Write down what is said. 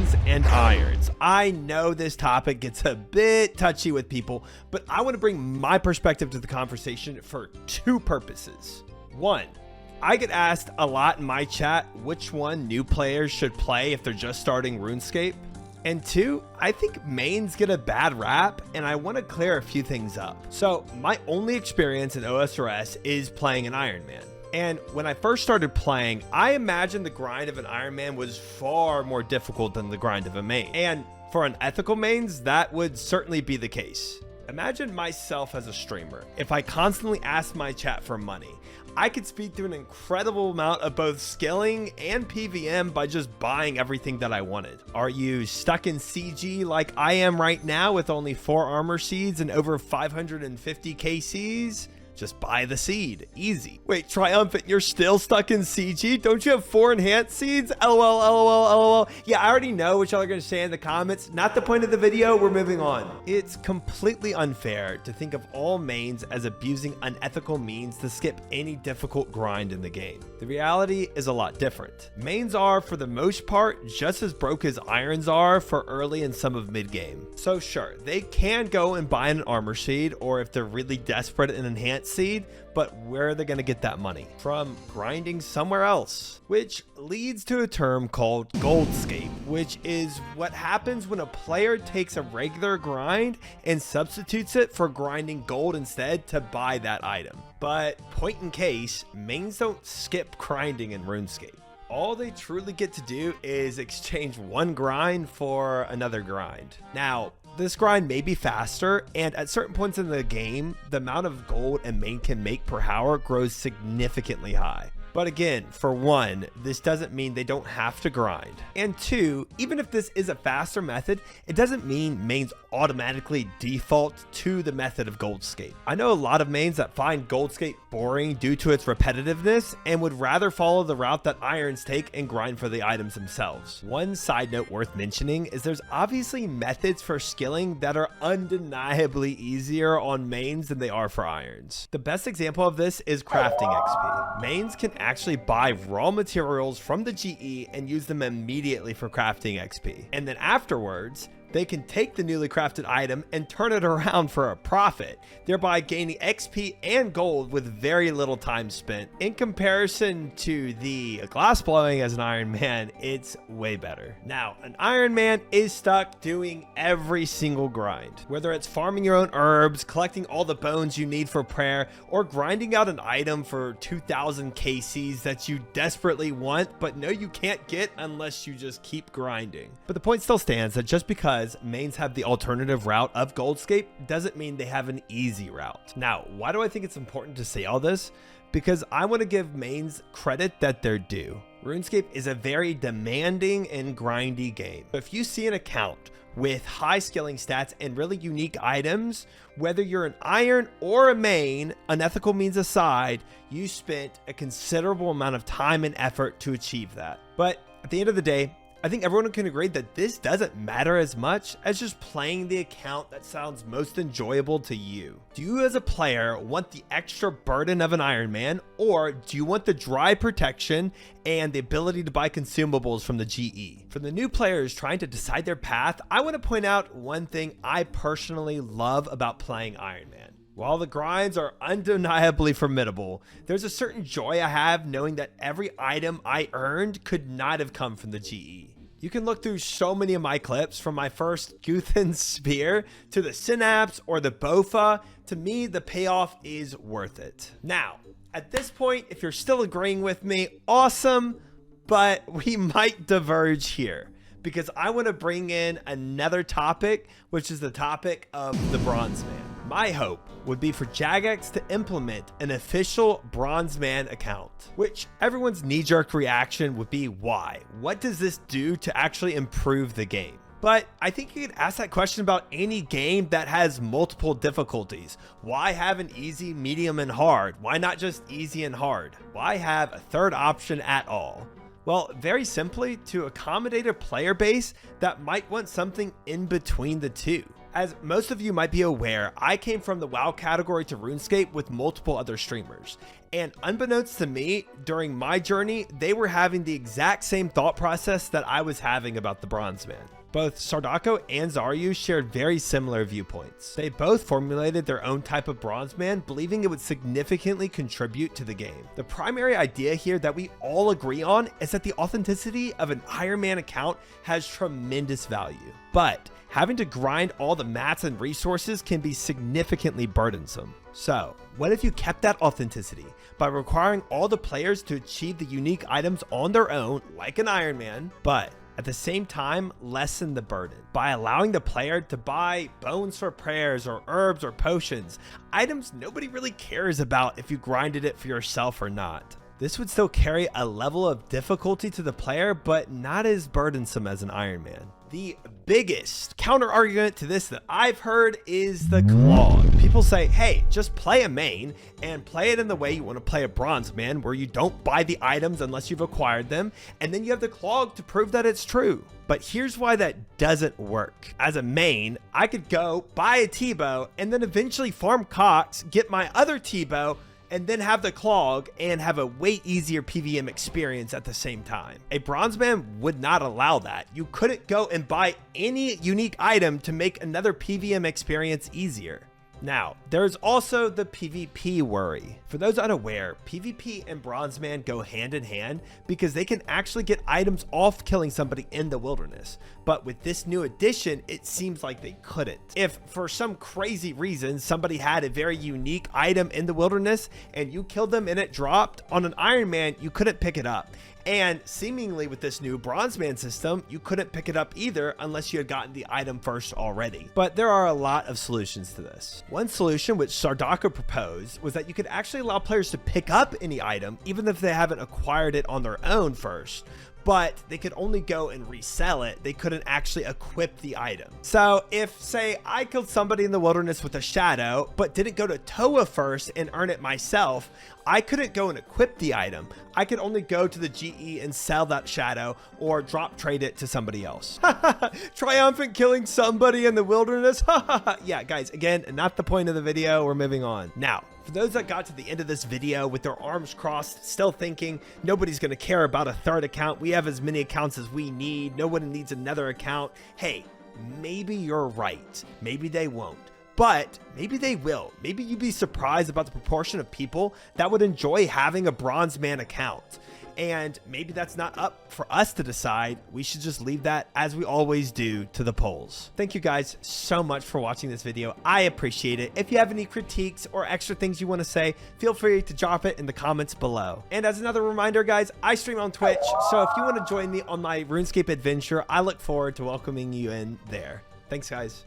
mains and irons. I know this topic gets a bit touchy with people, but I want to bring my perspective to the conversation for two purposes. One, I get asked a lot in my chat which one new players should play if they're just starting RuneScape. And two, I think mains get a bad rap, and I want to clear a few things up. So my only experience in OSRS is playing an Iron Man. And when I first started playing, I imagined the grind of an Iron Man was far more difficult than the grind of a main. And for unethical mains, that would certainly be the case. Imagine myself as a streamer. If I constantly asked my chat for money, I could speed through an incredible amount of both skilling and PVM by just buying everything that I wanted. Are you stuck in CG like I am right now with only 4 armor seeds and over 550 KCs? Just buy the seed. Easy. Wait, Triumphant, you're still stuck in CG? Don't you have 4 enhanced seeds? LOL, LOL, LOL. Yeah, I already know what y'all are going to say in the comments. Not the point of the video. We're moving on. It's completely unfair to think of all mains as abusing unethical means to skip any difficult grind in the game. The reality is a lot different. Mains are, for the most part, just as broke as irons are for early and some of mid-game. So sure, they can go and buy an armor seed, or if they're really desperate, an enhanced seed, but where are they going to get that money? From grinding somewhere else, which leads to a term called goldscape, which is what happens when a player takes a regular grind and substitutes it for grinding gold instead to buy that item. But point in case, mains don't skip grinding in RuneScape. All they truly get to do is exchange one grind for another grind. Now, this grind may be faster, and at certain points in the game, the amount of gold a main can make per hour grows significantly high. But again, for one, this doesn't mean they don't have to grind. And two, even if this is a faster method, it doesn't mean mains automatically default to the method of goldscape. I know a lot of mains that find goldscape boring due to its repetitiveness and would rather follow the route that irons take and grind for the items themselves. One side note worth mentioning is there's obviously methods for skilling that are undeniably easier on mains than they are for irons. The best example of this is crafting XP. Mains can actually buy raw materials from the GE and use them immediately for crafting XP. And then afterwards, they can take the newly crafted item and turn it around for a profit, thereby gaining XP and gold with very little time spent. In comparison to the glass blowing as an Iron Man, it's way better. Now, an Iron Man is stuck doing every single grind, whether it's farming your own herbs, collecting all the bones you need for prayer, or grinding out an item for 2000 KCs that you desperately want, but know you can't get unless you just keep grinding. But the point still stands that just because mains have the alternative route of goldscape doesn't mean they have an easy route. Now, why do I think it's important to say all this? Because I want to give mains credit that they're due. RuneScape is a very demanding and grindy game. If you see an account with high skilling stats and really unique items, whether you're an iron or a main, unethical means aside, you spent a considerable amount of time and effort to achieve that. But at the end of the day, I think everyone can agree that this doesn't matter as much as just playing the account that sounds most enjoyable to you. Do you as a player want the extra burden of an Iron Man, or do you want the dry protection and the ability to buy consumables from the GE? For the new players trying to decide their path, I want to point out one thing I personally love about playing Iron Man. While the grinds are undeniably formidable, there's a certain joy I have knowing that every item I earned could not have come from the GE. You can look through so many of my clips, from my first Guthan Spear to the Synapse or the Bofa. To me, the payoff is worth it. Now, at this point, if you're still agreeing with me, awesome, but we might diverge here, because I want to bring in another topic, which is the topic of the Bronze Man. My hope would be for Jagex to implement an official Bronze Man account, which everyone's knee-jerk reaction would be, why? What does this do to actually improve the game? But I think you could ask that question about any game that has multiple difficulties. Why have an easy, medium, and hard? Why not just easy and hard? Why have a third option at all? Well, very simply, to accommodate a player base that might want something in between the two. As most of you might be aware, I came from the WoW category to RuneScape with multiple other streamers, And unbeknownst to me, during my journey, they were having the exact same thought process that I was having about the Bronze Man. Both Sardako and Zaryu shared very similar viewpoints. They both formulated their own type of Bronze Man, believing it would significantly contribute to the game. The primary idea here that we all agree on is that the authenticity of an Iron Man account has tremendous value. But having to grind all the mats and resources can be significantly burdensome. So, what if you kept that authenticity by requiring all the players to achieve the unique items on their own, like an Iron Man, but at the same time, lessen the burden by allowing the player to buy bones for prayers or herbs or potions, items nobody really cares about if you grinded it for yourself or not. This would still carry a level of difficulty to the player, but not as burdensome as an Iron Man. The biggest counter argument to this that I've heard is the clog. People say, hey, just play a main and play it in the way you want to play a Bronze Man, where you don't buy the items unless you've acquired them, and then you have the clog to prove that it's true. But here's why that doesn't work. As a main, I could go buy a T-bow and then eventually farm Cox, get my other T-bow, and then have the clog and have a way easier PVM experience at the same time. A Bronze Man would not allow that. You couldn't go and buy any unique item to make another PVM experience easier. Now, there's also the PvP worry. For those unaware, PvP and Bronze Man go hand in hand because they can actually get items off killing somebody in the wilderness. But with this new addition, it seems like they couldn't. If for some crazy reason somebody had a very unique item in the wilderness and you killed them and it dropped, on an Iron Man, you couldn't pick it up. And seemingly with this new Bronze Man system, you couldn't pick it up either unless you had gotten the item first already. But there are a lot of solutions to this. One solution which Sardako proposed was that you could actually allow players to pick up any item even if they haven't acquired it on their own first, but they could only go and resell it. They couldn't actually equip the item. So if, say, I killed somebody in the wilderness with a shadow, but didn't go to Toa first and earn it myself, I couldn't go and equip the item. I could only go to the GE and sell that shadow or drop trade it to somebody else. Triumphant killing somebody in the wilderness. Yeah, guys, again, not the point of the video. We're moving on. Now, for those that got to the end of this video with their arms crossed, still thinking nobody's going to care about a third account, we have as many accounts as we need, no one needs another account. Hey, maybe you're right. Maybe they won't. But maybe they will. Maybe you'd be surprised about the proportion of people that would enjoy having a Bronze Man account. And maybe that's not up for us to decide. We should just leave that, as we always do, to the polls. Thank you guys so much for watching this video. I appreciate it. If you have any critiques or extra things you want to say, feel free to drop it in the comments below. And as another reminder, guys, I stream on Twitch, so if you want to join me on my RuneScape adventure, I look forward to welcoming you in there. Thanks, guys.